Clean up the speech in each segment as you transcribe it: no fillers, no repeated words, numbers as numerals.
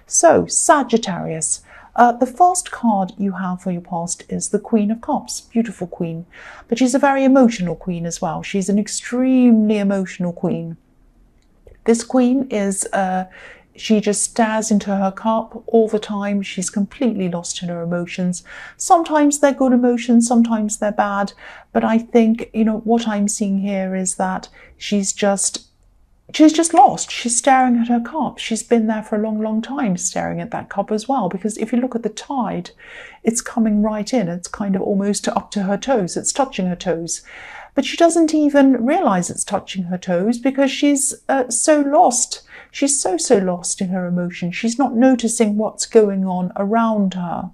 So, Sagittarius. The first card you have for your past is the Queen of Cups. Beautiful queen. But she's a very emotional queen as well. She's an extremely emotional queen. This queen is, she just stares into her cup all the time. She's completely lost in her emotions. Sometimes they're good emotions, sometimes they're bad. But I think, what I'm seeing here is that she's just lost. She's staring at her cup. She's been there for a long, long time staring at that cup as well, because if you look at the tide, it's coming right in. It's kind of almost up to her toes. It's touching her toes. But she doesn't even realize it's touching her toes because she's so lost. She's so lost in her emotion. She's not noticing what's going on around her.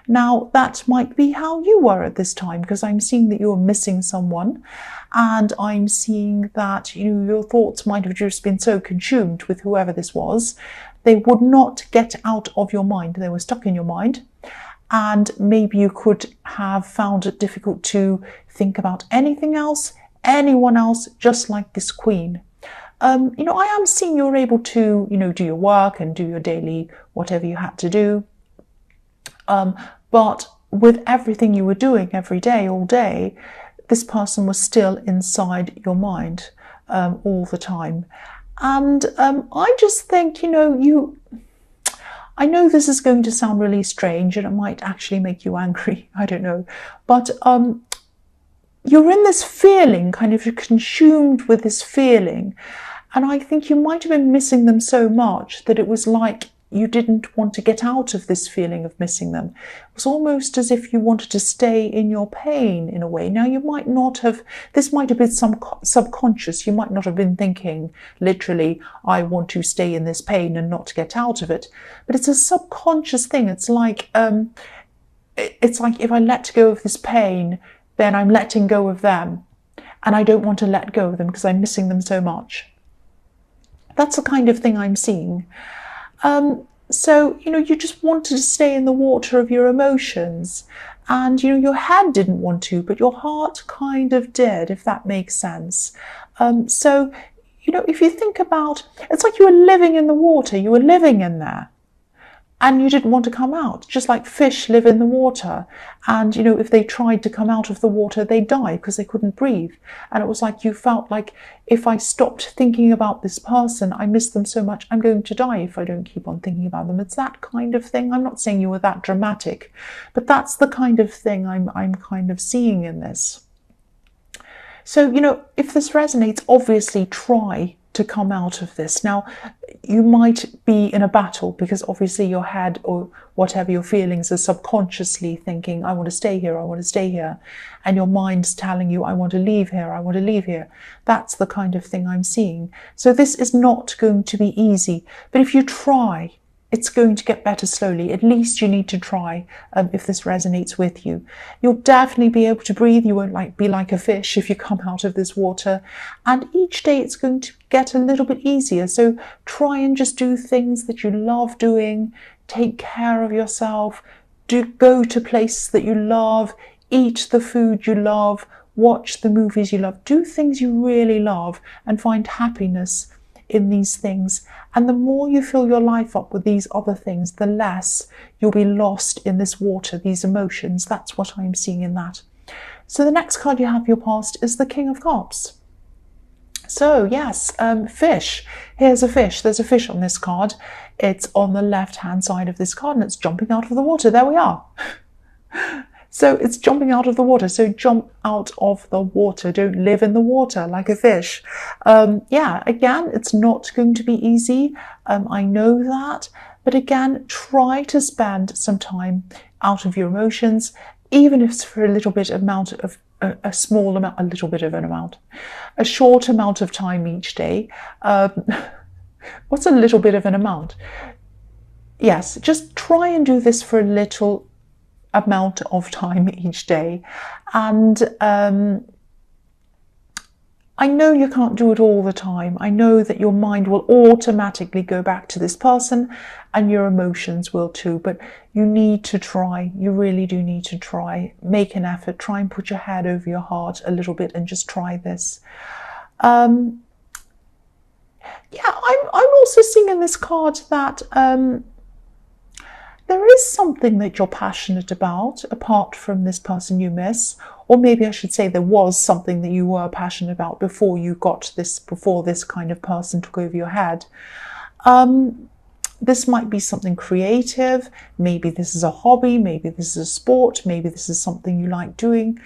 Now, that might be how you were at this time, because I'm seeing that you're missing someone, and I'm seeing that your thoughts might have just been so consumed with whoever this was, they would not get out of your mind. They were stuck in your mind, and maybe you could have found it difficult to think about anything else, anyone else, just like this queen. I am seeing you're able to, do your work and do your daily whatever you had to do. But with everything you were doing every day, all day, this person was still inside your mind all the time. And I just think, I know this is going to sound really strange and it might actually make you angry, I don't know. But you're in this feeling, kind of you're consumed with this feeling. And I think you might have been missing them so much that it was like you didn't want to get out of this feeling of missing them. It was almost as if you wanted to stay in your pain in a way. Now, you might not have, this might have been some subconscious. You might not have been thinking literally, I want to stay in this pain and not get out of it. But it's a subconscious thing. It's like if I let go of this pain, then I'm letting go of them. And I don't want to let go of them because I'm missing them so much. That's the kind of thing I'm seeing. So, you just wanted to stay in the water of your emotions, and, your head didn't want to, but your heart kind of did, if that makes sense. So, if you think about, it's like you were living in the water, you were living in there, and you didn't want to come out, just like fish live in the water. And, if they tried to come out of the water, they'd die because they couldn't breathe. And it was like you felt like, if I stopped thinking about this person, I miss them so much, I'm going to die if I don't keep on thinking about them. It's that kind of thing. I'm not saying you were that dramatic, but that's the kind of thing I'm kind of seeing in this. So, if this resonates, obviously try to come out of this. Now, you might be in a battle because obviously your head or whatever your feelings are subconsciously thinking, I want to stay here, I want to stay here. And your mind's telling you, I want to leave here, I want to leave here. That's the kind of thing I'm seeing. So this is not going to be easy. But if you try, it's going to get better slowly. At least you need to try if this resonates with you. You'll definitely be able to breathe. You won't be like a fish if you come out of this water. And each day it's going to get a little bit easier. So try and just do things that you love doing. Take care of yourself. Go to places that you love. Eat the food you love. Watch the movies you love. Do things you really love and find happiness in these things. And the more you fill your life up with these other things, the less you'll be lost in this water, these emotions. That's what I'm seeing in that. So the next card you have for your past is the King of Cups. So yes, fish. Here's a fish. There's a fish on this card. It's on the left-hand side of this card and it's jumping out of the water. There we are. So it's jumping out of the water. So jump out of the water. Don't live in the water like a fish. Yeah, again, it's not going to be easy. I know that. But again, try to spend some time out of your emotions, even if it's for a little bit amount of a small amount, a little bit of an amount, a short amount of time each day. What's a little bit of an amount? Yes, just try and do this for a little amount of time each day. And I know you can't do it all the time. I know that your mind will automatically go back to this person and your emotions will too, but you need to try. You really do need to try. Make an effort. Try and put your head over your heart a little bit and just try this. Yeah, I'm also seeing in this card that there is something that you're passionate about apart from this person you miss, or maybe I should say there was something that you were passionate about before this kind of person took over your head. This might be something creative. Maybe this is a hobby. Maybe this is a sport. Maybe this is something you like doing.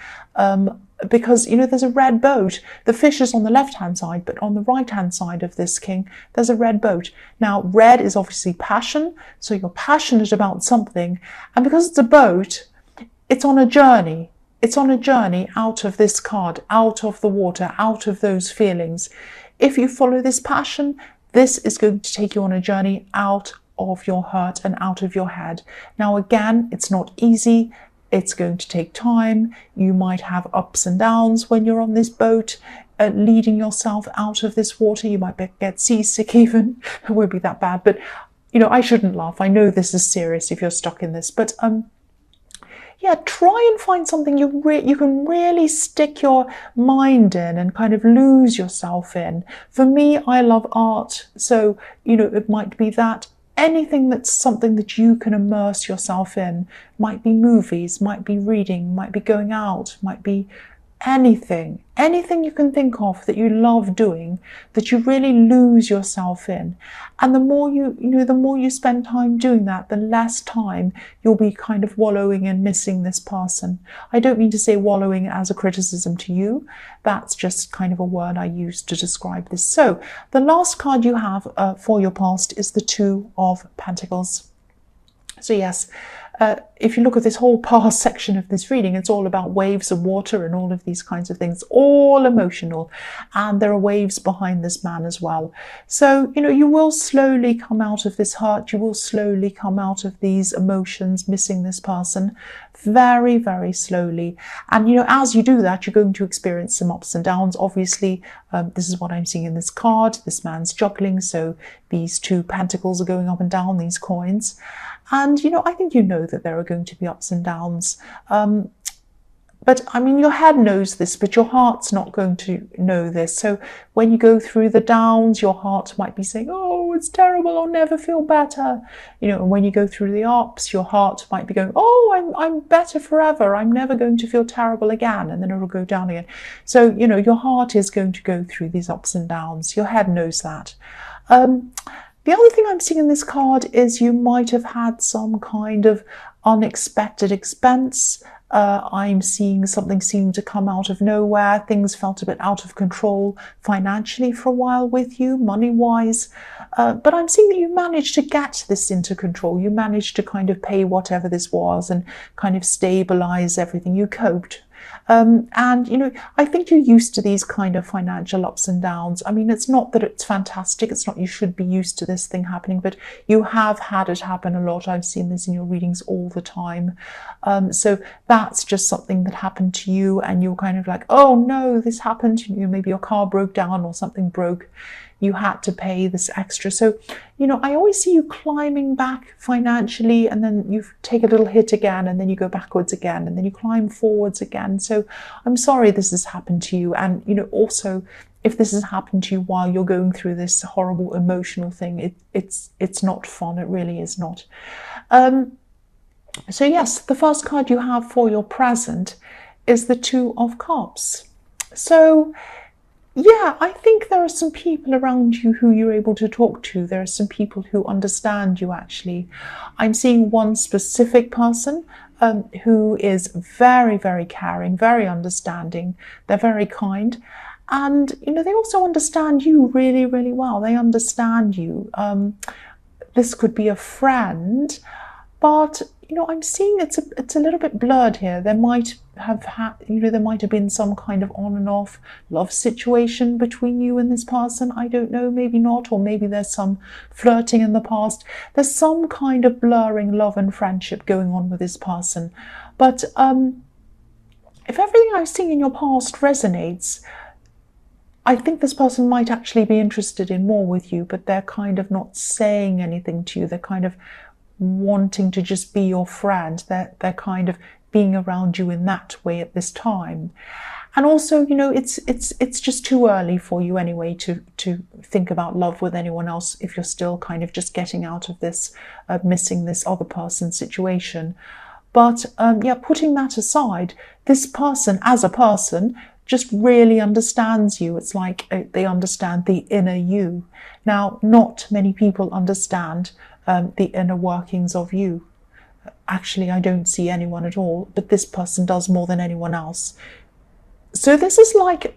Because, there's a red boat. The fish is on the left-hand side, but on the right-hand side of this king, there's a red boat. Now, red is obviously passion. So you're passionate about something. And because it's a boat, it's on a journey. It's on a journey out of this card, out of the water, out of those feelings. If you follow this passion, this is going to take you on a journey out of your hurt and out of your head. Now, again, it's not easy. It's going to take time. You might have ups and downs when you're on this boat, leading yourself out of this water. You might get seasick even. It won't be that bad. But, I shouldn't laugh. I know this is serious if you're stuck in this. But, yeah, try and find something you can really stick your mind in and kind of lose yourself in. For me, I love art. So, it might be that. Anything that's something that you can immerse yourself in. Might be movies, might be reading, might be going out, might be anything you can think of that you love doing, that you really lose yourself in. And the more the more you spend time doing that, the less time you'll be kind of wallowing and missing this person. I don't mean to say wallowing as a criticism to you. That's just kind of a word I use to describe this. So the last card you have for your past is the Two of Pentacles. So yes, if you look at this whole past section of this reading, it's all about waves of water and all of these kinds of things, all emotional. And there are waves behind this man as well. So, you will slowly come out of this hurt. You will slowly come out of these emotions, missing this person, very, very slowly. And, as you do that, you're going to experience some ups and downs. Obviously, this is what I'm seeing in this card. This man's juggling. So these two pentacles are going up and down, these coins. And, I think that there are going to be ups and downs. But, your head knows this, but your heart's not going to know this. So when you go through the downs, your heart might be saying, oh, it's terrible, I'll never feel better. And when you go through the ups, your heart might be going, oh, I'm better forever. I'm never going to feel terrible again. And then it'll go down again. So, your heart is going to go through these ups and downs. Your head knows that. The other thing I'm seeing in this card is you might have had some kind of unexpected expense. I'm seeing something seem to come out of nowhere. Things felt a bit out of control financially for a while with you, money-wise. But I'm seeing that you managed to get this into control. You managed to kind of pay whatever this was and kind of stabilize everything. You coped. And, I think you're used to these kind of financial ups and downs. It's not that it's fantastic. It's not you should be used to this thing happening, but you have had it happen a lot. I've seen this in your readings all the time. So that's just something that happened to you and you're kind of like, oh no, this happened. Maybe your car broke down or something broke. You had to pay this extra. So, I always see you climbing back financially and then you take a little hit again and then you go backwards again and then you climb forwards again. So I'm sorry this has happened to you. And, also if this has happened to you while you're going through this horrible emotional thing, it's not fun. It really is not. So yes, the first card you have for your present is the Two of Cups. So yeah, I think there are some people around you who you're able to talk to. There are some people who understand you, actually. I'm seeing one specific person who is very, very caring, very understanding. They're very kind. And, they also understand you really, really well. They understand you. This could be a friend, but, I'm seeing it's a little bit blurred here. There might have there might have been some kind of on and off love situation between you and this person. I don't know, maybe not, or maybe there's some flirting in the past. There's some kind of blurring love and friendship going on with this person. But if everything I've seen in your past resonates, I think this person might actually be interested in more with you, but they're kind of not saying anything to you. They're kind of wanting to just be your friend. They're kind of being around you in that way at this time. And also, you know, it's just too early for you anyway to think about love with anyone else if you're still kind of just getting out of this missing this other person situation. But yeah, putting that aside, this person as a person just really understands you. It's like they understand the inner you. Now, not many people understand the inner workings of you. Actually, I don't see anyone at all, but this person does more than anyone else. So this is like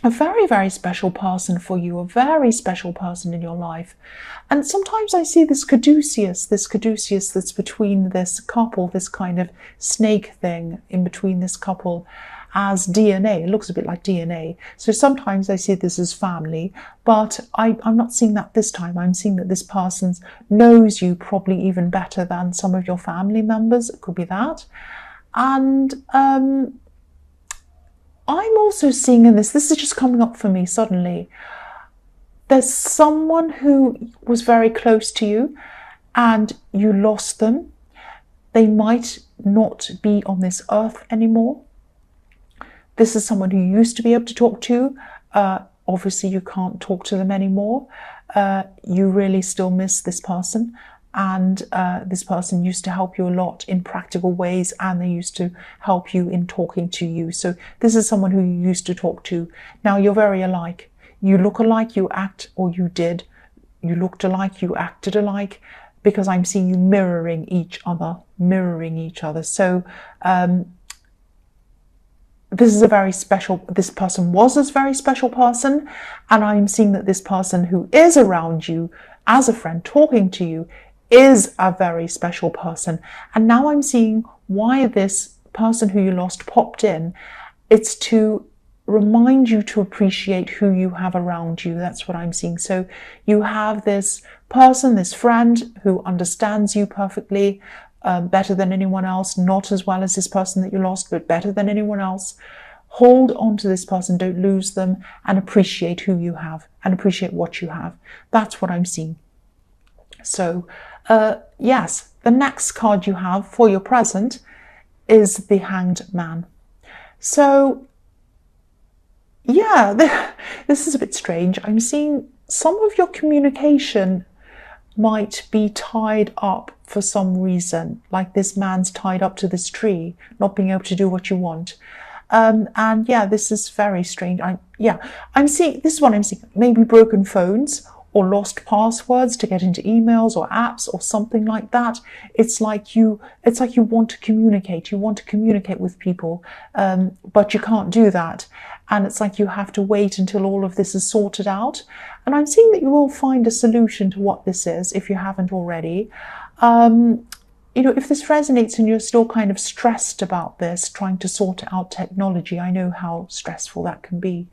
a very, very special person for you, a very special person in your life. And sometimes I see this caduceus that's between this couple, this kind of snake thing in between this couple, as DNA. It looks a bit like DNA. So sometimes I see this as family, but I'm not seeing that this time. I'm seeing that this person knows you probably even better than some of your family members. It could be that. And I'm also seeing in this is just coming up for me suddenly, there's someone who was very close to you and you lost them. They might not be on this earth anymore. This is someone who you used to be able to talk to. Obviously, you can't talk to them anymore. You really still miss this person. And this person used to help you a lot in practical ways, and they used to help you in talking to you. So this is someone who you used to talk to. Now you're very alike. You look alike, you act, or you did. You looked alike, you acted alike, because I'm seeing you mirroring each other. So this person was a very special person, and I'm seeing that this person who is around you as a friend talking to you is a very special person. And now I'm seeing why this person who you lost popped in. It's to remind you to appreciate who you have around you. That's what I'm seeing. So you have this person, this friend who understands you perfectly, better than anyone else, not as well as this person that you lost, but better than anyone else. Hold on to this person, don't lose them, and appreciate who you have and appreciate what you have. That's what I'm seeing. So yes, the next card you have for your present is the Hanged Man. So yeah, this is a bit strange. I'm seeing some of your communication might be tied up for some reason, like this man's tied up to this tree, not being able to do what you want. And yeah, this is very strange. I'm seeing, this is what I'm seeing, maybe broken phones or lost passwords to get into emails or apps or something like that. It's like you want to communicate. You want to communicate with people, but you can't do that. And it's like you have to wait until all of this is sorted out. And I'm seeing that you will find a solution to what this is if you haven't already. You know, if this resonates and you're still kind of stressed about this, trying to sort out technology, I know how stressful that can be.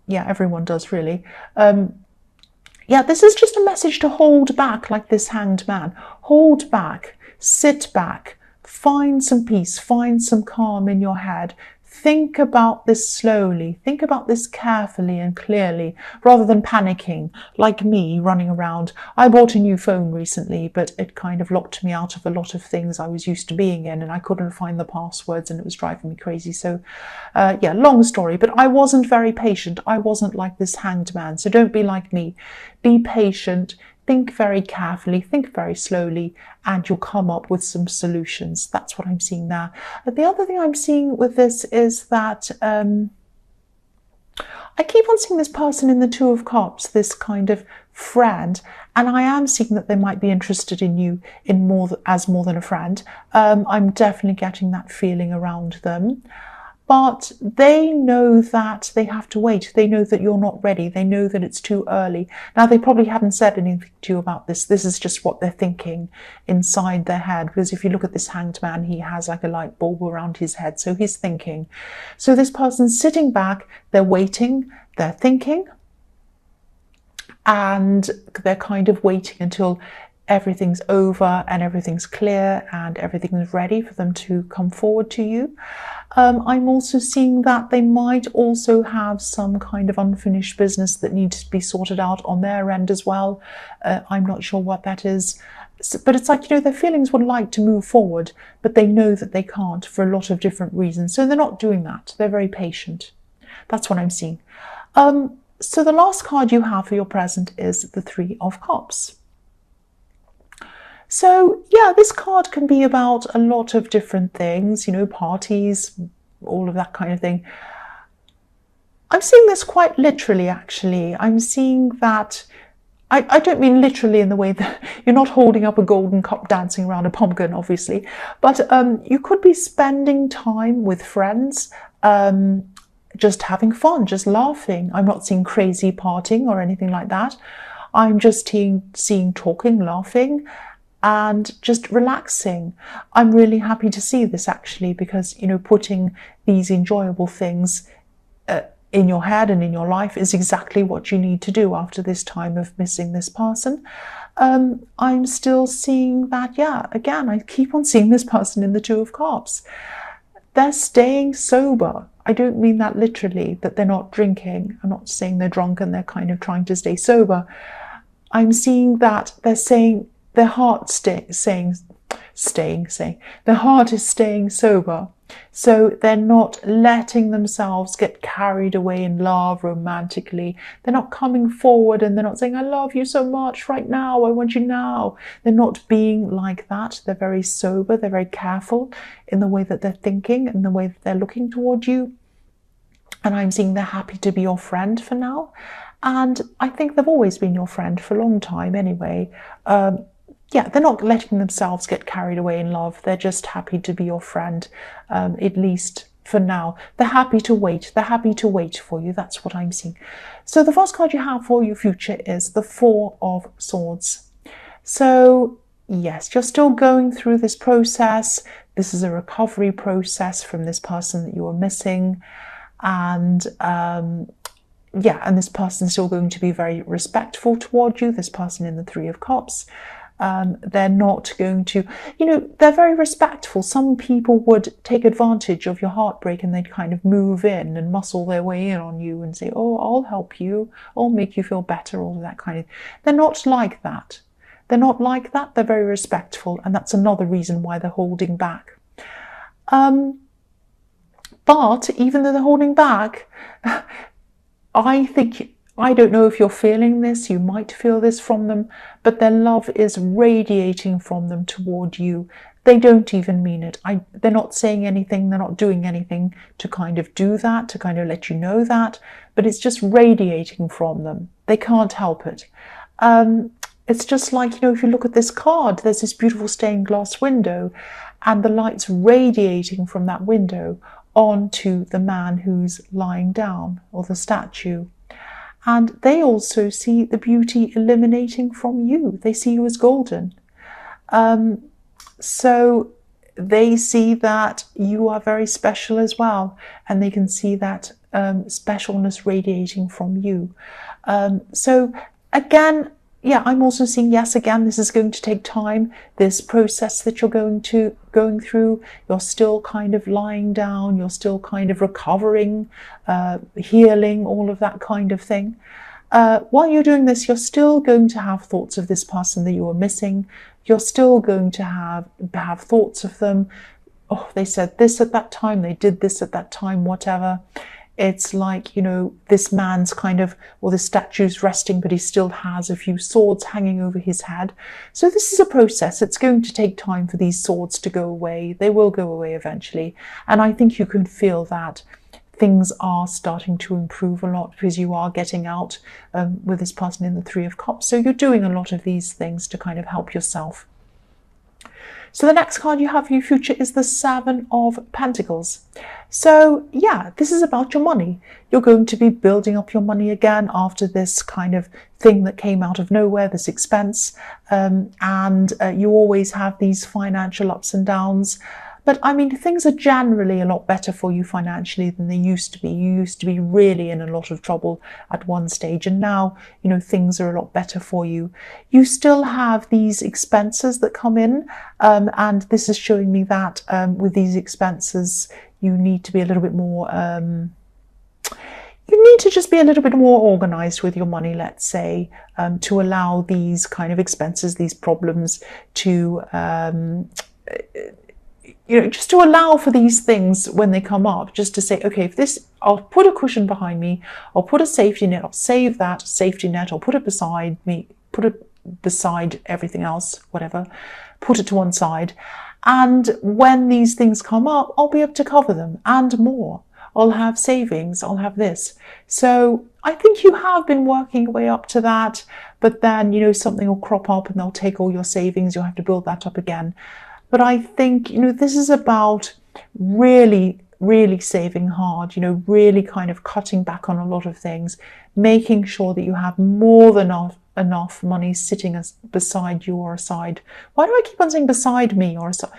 Yeah, everyone does really. Yeah, this is just a message to hold back, like this Hanged Man. Hold back, sit back, find some peace, find some calm in your head. Think about this slowly, think about this carefully and clearly, rather than panicking, like me running around. I bought a new phone recently, but it kind of locked me out of a lot of things I was used to being in, and I couldn't find the passwords and it was driving me crazy. So yeah, long story, but I wasn't very patient. I wasn't like this Hanged Man. So don't be like me. Be patient. Think very carefully, think very slowly, and you'll come up with some solutions. That's what I'm seeing there. The other thing I'm seeing with this is that I keep on seeing this person in the Two of Cups, this kind of friend, and I am seeing that they might be interested in you in more than a friend. I'm definitely getting that feeling around them. But they know that they have to wait. They know that you're not ready. They know that it's too early. Now, they probably haven't said anything to you about this. This is just what they're thinking inside their head. Because if you look at this Hanged Man, he has like a light bulb around his head. So he's thinking. So this person's sitting back. They're waiting. They're thinking. And they're kind of waiting until everything's over and everything's clear and everything's ready for them to come forward to you. I'm also seeing that they might also have some kind of unfinished business that needs to be sorted out on their end as well. I'm not sure what that is. But it's like, their feelings would like to move forward, but they know that they can't for a lot of different reasons. So they're not doing that. They're very patient. That's what I'm seeing. So the last card you have for your present is the Three of Cups. So yeah, this card can be about a lot of different things, parties, all of that kind of thing. I'm seeing this quite literally, actually. I'm seeing that, I don't mean literally in the way that you're not holding up a golden cup dancing around a pumpkin, obviously, but you could be spending time with friends, just having fun, just laughing. I'm not seeing crazy partying or anything like that. I'm just seeing talking, laughing, and just relaxing. I'm really happy to see this, actually, because, putting these enjoyable things in your head and in your life is exactly what you need to do after this time of missing this person. I'm still seeing that, yeah, again, I keep on seeing this person in the Two of Cups. They're staying sober. I don't mean that literally, that they're not drinking. I'm not saying they're drunk and they're kind of trying to stay sober. I'm seeing that they're saying their heart their heart is staying sober. So they're not letting themselves get carried away in love romantically. They're not coming forward and they're not saying, I love you so much right now, I want you now. They're not being like that. They're very sober. They're very careful in the way that they're thinking and the way that they're looking toward you. And I'm seeing they're happy to be your friend for now. And I think they've always been your friend for a long time anyway. Yeah, they're not letting themselves get carried away in love. They're just happy to be your friend, at least for now. They're happy to wait. They're happy to wait for you. That's what I'm seeing. So the first card you have for your future is the Four of Swords. So yes, you're still going through this process. This is a recovery process from this person that you are missing. And yeah, and this person is still going to be very respectful toward you, this person in the Three of Cups. They're not going to, they're very respectful. Some people would take advantage of your heartbreak and they'd kind of move in and muscle their way in on you and say, oh, I'll help you, I'll make you feel better, all of that kind of. They're not like that. They're not like that. They're very respectful, and that's another reason why they're holding back. But even though they're holding back, I don't know if you're feeling this, you might feel this from them, but their love is radiating from them toward you. They don't even mean it. They're not saying anything, they're not doing anything to kind of do that, to kind of let you know that, but it's just radiating from them. They can't help it. It's just like, if you look at this card, there's this beautiful stained glass window, and the light's radiating from that window onto the man who's lying down, or the statue. And they also see the beauty emanating from you. They see you as golden. So they see that you are very special as well. And they can see that specialness radiating from you. So again, yeah, I'm also seeing, yes, again, this is going to take time. This process that you're going through, you're still kind of lying down, you're still kind of recovering, healing, all of that kind of thing. While you're doing this, you're still going to have thoughts of this person that you are missing. You're still going to have thoughts of them. Oh, they said this at that time, they did this at that time, whatever. It's like, this man's kind of, or the statue's resting, but he still has a few swords hanging over his head. So this is a process. It's going to take time for these swords to go away. They will go away eventually. And I think you can feel that things are starting to improve a lot because you are getting out with this person in the Three of Cups. So you're doing a lot of these things to kind of help yourself. So the next card you have for your future is the Seven of Pentacles. So yeah, this is about your money. You're going to be building up your money again after this kind of thing that came out of nowhere, this expense. And you always have these financial ups and downs. But I mean, things are generally a lot better for you financially than they used to be. You used to be really in a lot of trouble at one stage, and now, you know, things are a lot better for you. You still have these expenses that come in, and this is showing me that with these expenses, you need to be a little bit more you need to just be a little bit more organized with your money, let's say, to allow these kind of expenses, these problems to, you know, just to allow for these things when they come up, just to say, okay, if this, I'll put a cushion behind me, I'll put a safety net, I'll save that safety net, I'll put it beside me, put it beside everything else, whatever, put it to one side. And when these things come up, I'll be able to cover them and more. I'll have savings, I'll have this. So I think you have been working your way up to that, but then, you know, something will crop up and they'll take all your savings, you'll have to build that up again. But I think, you know, this is about really, really saving hard, you know, really kind of cutting back on a lot of things, making sure that you have more than enough money sitting beside you or aside. Why do I keep on saying beside me or aside?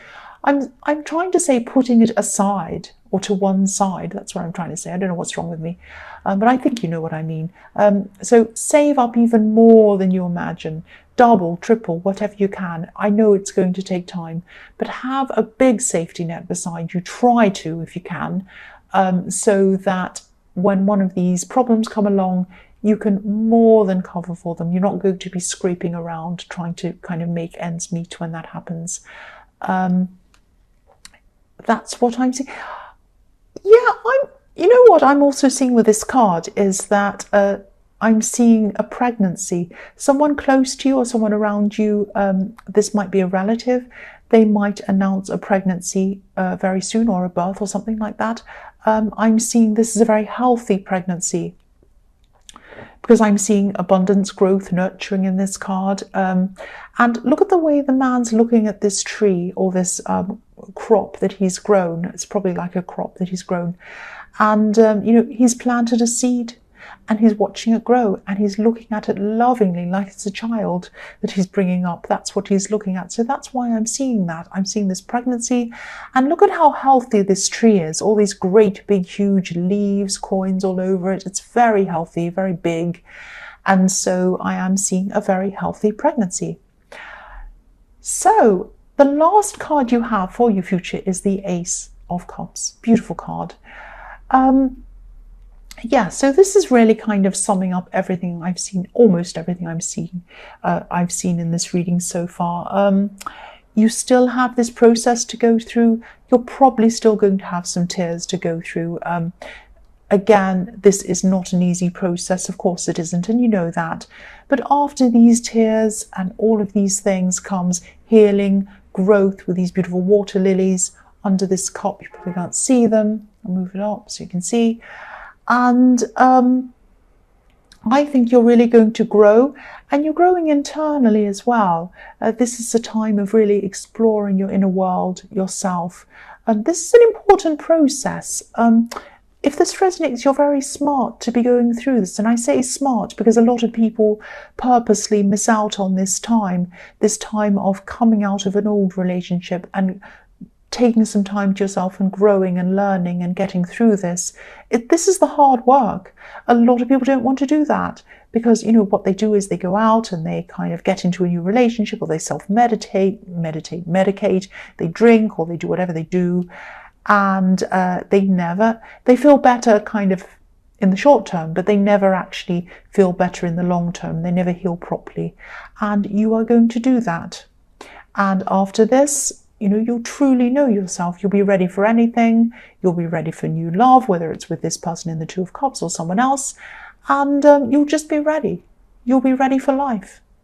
I'm trying to say putting it aside or to one side. That's what I'm trying to say. I don't know what's wrong with me, but I think you know what I mean. So save up even more than you imagine. Double, triple, whatever you can. I know it's going to take time, but have a big safety net beside you. Try to, if you can, so that when one of these problems come along, you can more than cover for them. You're not going to be scraping around trying to kind of make ends meet when that happens. That's what I'm seeing. Yeah, you know what I'm also seeing with this card is that I'm seeing a pregnancy. Someone close to you or someone around you, this might be a relative, they might announce a pregnancy very soon, or a birth or something like that. I'm seeing this is a very healthy pregnancy, because I'm seeing abundance, growth, nurturing in this card. And look at the way the man's looking at this tree or this crop that he's grown. It's probably like a crop that he's grown. And, you know, he's planted a seed and he's watching it grow and he's looking at it lovingly, like it's a child that he's bringing up. That's what he's looking at. So that's why I'm seeing that. I'm seeing this pregnancy, and look at how healthy this tree is. All these great big huge leaves, coins all over it. It's very healthy, very big. And so I am seeing a very healthy pregnancy. So the last card you have for your future is the Ace of Cups. Beautiful card. Yeah, so this is really kind of summing up everything I've seen, almost everything I've seen in this reading so far. You still have this process to go through. You're probably still going to have some tears to go through. Again, this is not an easy process. Of course it isn't, and you know that. But after these tears and all of these things comes healing, growth with these beautiful water lilies under this cup. You probably can't see them. I'll move it up so you can see. And I think you're really going to grow, and you're growing internally as well. This is a time of really exploring your inner world, yourself. And this is an important process. If this resonates, you're very smart to be going through this. And I say smart because a lot of people purposely miss out on this time of coming out of an old relationship and taking some time to yourself and growing and learning and getting through this. This is the hard work. A lot of people don't want to do that because, you know, what they do is they go out and they kind of get into a new relationship, or they medicate, they drink, or they do whatever they do. And they feel better kind of in the short term, but they never actually feel better in the long term. They never heal properly. And you are going to do that. And after this, you know, you'll truly know yourself. You'll be ready for anything. You'll be ready for new love, whether it's with this person in the Two of Cups or someone else. And you'll just be ready. You'll be ready for life.